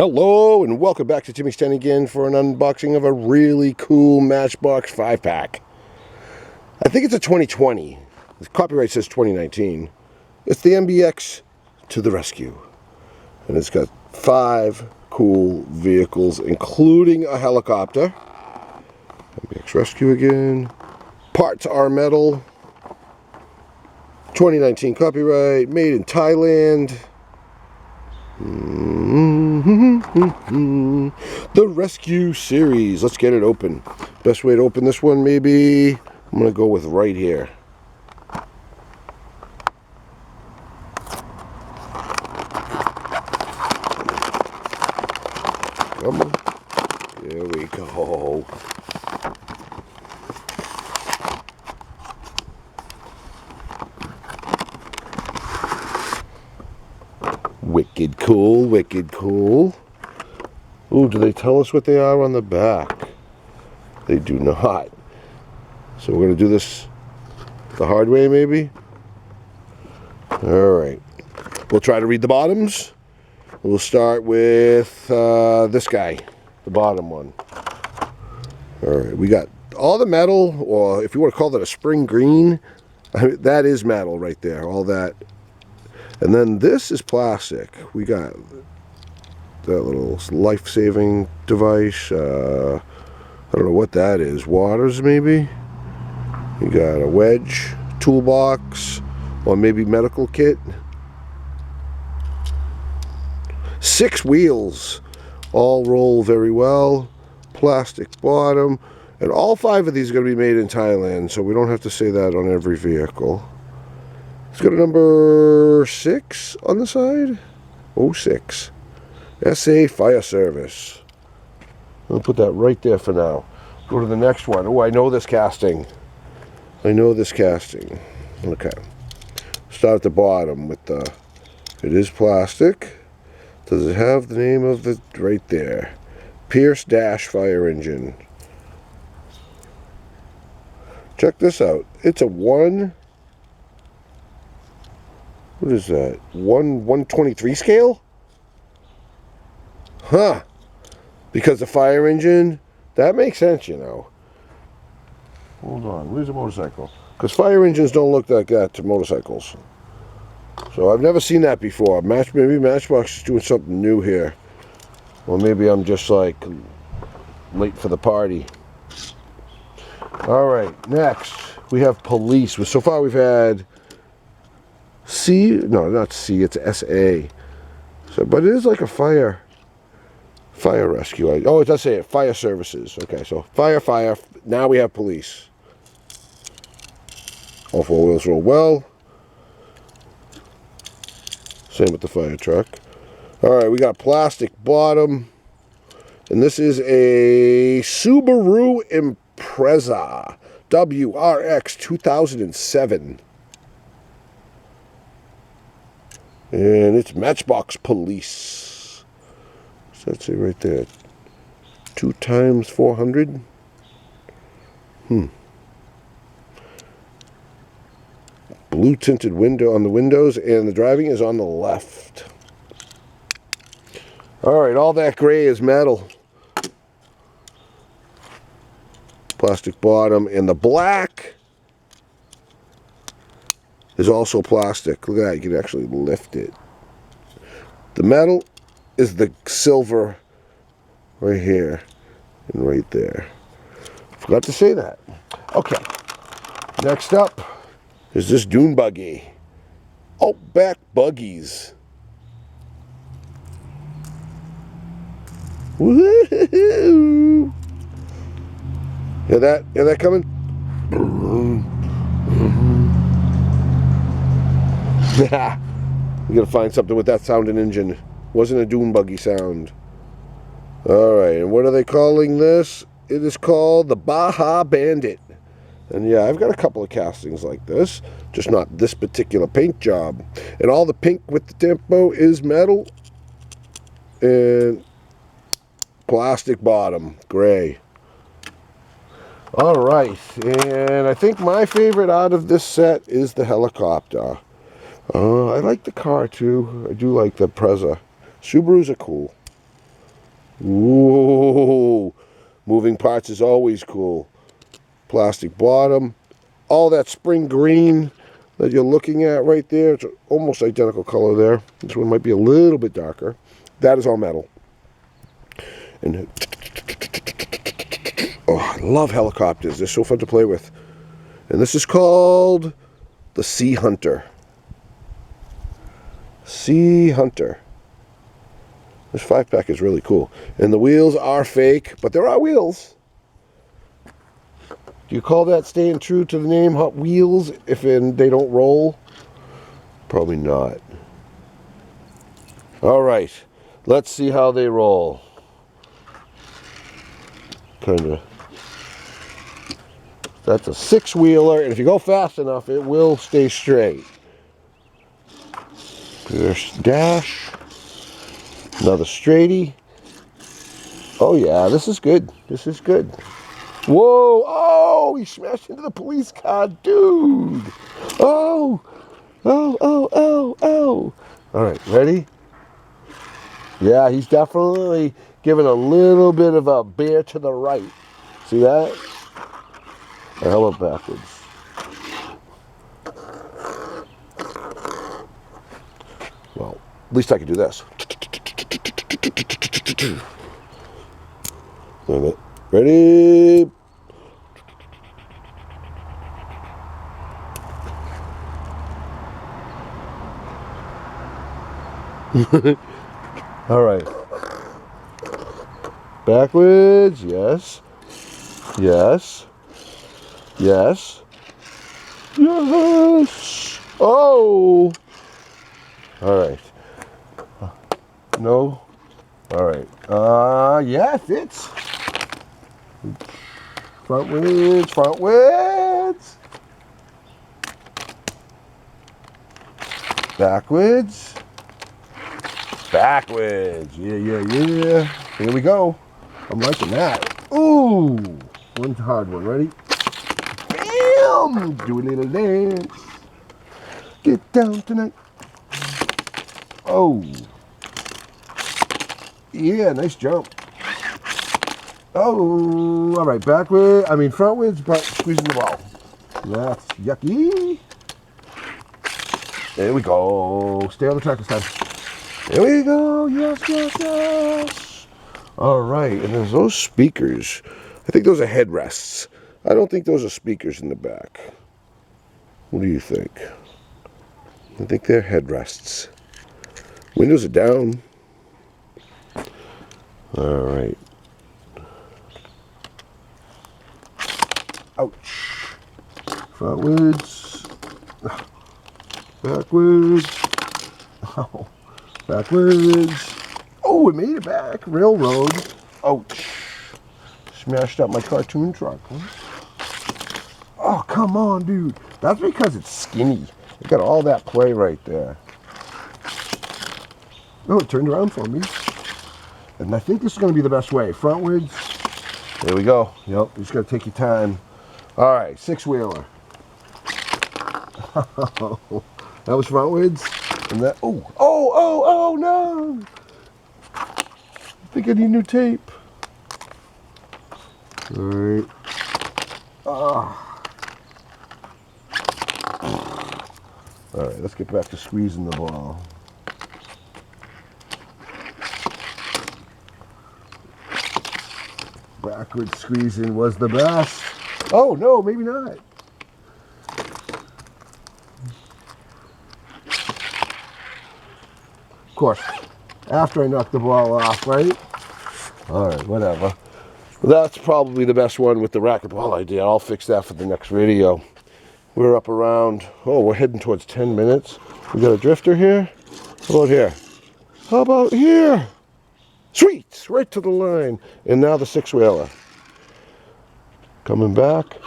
Hello and welcome back to Timmy's 10 again for an unboxing of a really cool Matchbox 5-pack. I think it's a 2020. The copyright says 2019. It's the MBX to the rescue. And it's got 5 cool vehicles, including a helicopter. MBX Rescue again. Parts are metal. 2019 copyright, made in Thailand. The Rescue Series. Let's get it open. Best way to open this one, maybe, I'm going to go with right here. Come on. There we go. Wicked cool, wicked cool. Ooh, do they tell us what they are on the back? They do not. So we're going to do this the hard way, maybe? Alright. We'll try to read the bottoms. We'll start with this guy, the bottom one. Alright, we got all the metal, or if you want to call that a spring green, that is metal right there, all that. And then this is plastic. We got that little life-saving device. I don't know what that is. Waters, maybe? You got a wedge, toolbox, or maybe medical kit. 6 wheels. All roll very well. Plastic bottom. And all 5 of these are going to be made in Thailand, so we don't have to say that on every vehicle. It's got a number 6 on the side. 06. SA Fire Service. I'll put that right there for now. Go to the next one. Oh, I know this casting. I know this casting. Okay. Start at the bottom with the... It is plastic. Does it have the name of the... Right there. Pierce Dash Fire Engine. Check this out. It's a 1... What is that? 1/123 scale? Huh. Because the fire engine, that makes sense, you know. Hold on, where's the motorcycle? Because fire engines don't look like that to motorcycles. So I've never seen that before. Maybe Matchbox is doing something new here. Or maybe I'm just like late for the party. Alright, next we have police. So far we've had C, no, not C, it's SA. So, but it is like a fire rescue. Oh, it does say it, fire services. Okay, so fire. Now we have police. All 4 wheels roll well. Same with the fire truck. All right, we got plastic bottom, and this is a Subaru Impreza WRX 2007. And it's Matchbox Police. What's that say right there? 2 times 400? Blue tinted window on the windows, and the driving is on the left. Alright, all that gray is metal. Plastic bottom, and the black is also plastic. Look at that, you can actually lift it. The metal is the silver right here and right there. Forgot to say that. Okay, next up is this dune buggy. Outback Buggies. Woohoo! Hear that? Hear that coming? We gotta find something with that sounding engine. Wasn't a dune buggy sound. Alright, and what are they calling this? It is called the Baja Bandit. And yeah, I've got a couple of castings like this, just not this particular paint job. And all the pink with the tempo is metal and plastic bottom, gray. Alright, and I think my favorite out of this set is the helicopter. I like the car too. I do like the Impreza. Subarus are cool. Ooh, moving parts is always cool. Plastic bottom. All that spring green that you're looking at right there, it's almost identical color there. This one might be a little bit darker. That is all metal. And oh, I love helicopters. They're so fun to play with. And this is called the Sea Hunter. Sea Hunter. This 5-pack is really cool. And the wheels are fake, but there are wheels. Do you call that staying true to the name Hot Wheels if they don't roll? Probably not. All right. Let's see how they roll. Kind of. That's a 6-wheeler, and if you go fast enough, it will stay straight. There's dash. Another straighty. Oh yeah, this is good. This is good. Whoa! Oh, he smashed into the police car, dude. Oh! Oh, oh, oh, oh. All right, ready? Yeah, he's definitely giving a little bit of a bear to the right. See that? Or how about backwards? Well, at least I can do this. Ready? All right. Backwards, yes. Yes. Yes. Yes. Oh. All right. No. All right. Yeah, it fits. Frontwards, frontwards. Backwards. Backwards. Yeah, yeah, yeah. Here we go. I'm liking that. Ooh. One hard one. Ready? Bam! Do a little dance. Get down tonight. Oh. Yeah, nice jump. Oh, all right, frontwards, but squeezing the ball. That's yucky. There we go. Stay on the track this time. There we go. Yes, yes, yes. All right, and there's those speakers. I think those are headrests. I don't think those are speakers in the back. What do you think? I think they're headrests. Windows are down. All right. Ouch. Frontwards. Backwards. Oh. Backwards. Oh, it made it back. Railroad. Ouch. Smashed up my cartoon truck. Huh? Oh, come on, dude. That's because it's skinny. It got all that play right there. Oh, it turned around for me. And I think this is going to be the best way. Frontwards. There we go. Yep, you just got to take your time. All right, 6-wheeler. That was frontwards. And that, oh, no. I think I need new tape. All right. All right, let's get back to squeezing the ball. Backward squeezing was the best. Oh, no, maybe not. Of course, after I knock the ball off, right? All right, whatever. That's probably the best one with the racquetball idea. I'll fix that for the next video. We're up around, we're heading towards 10 minutes. We got a drifter here. How about here? How about here? Sweet, right to the line. And now the 6-wheeler. Coming back.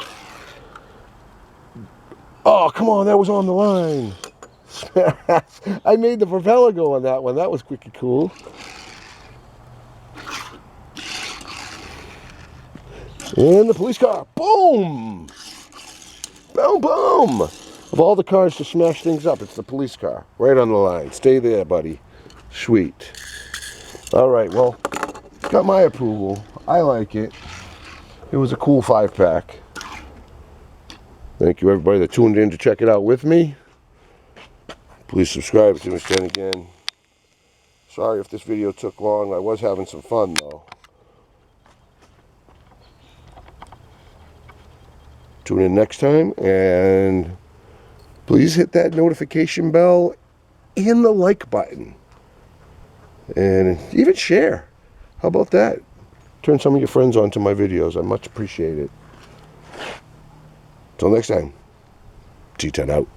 Oh, come on, that was on the line. I made the propeller go on that one. That was quick and cool. And the police car. Boom! Boom, boom! Of all the cars to smash things up, it's the police car. Right on the line. Stay there, buddy. Sweet. All right, well, got my approval. I like it. It was a cool 5-pack. Thank you everybody that tuned in to check it out with me. Please subscribe to Mr. Jen again. Sorry if this video took long. I was having some fun though. Tune in next time, and please hit that notification bell and the like button. And even share. How about that? Turn some of your friends onto my videos. I much appreciate it. Till next time, T10 out.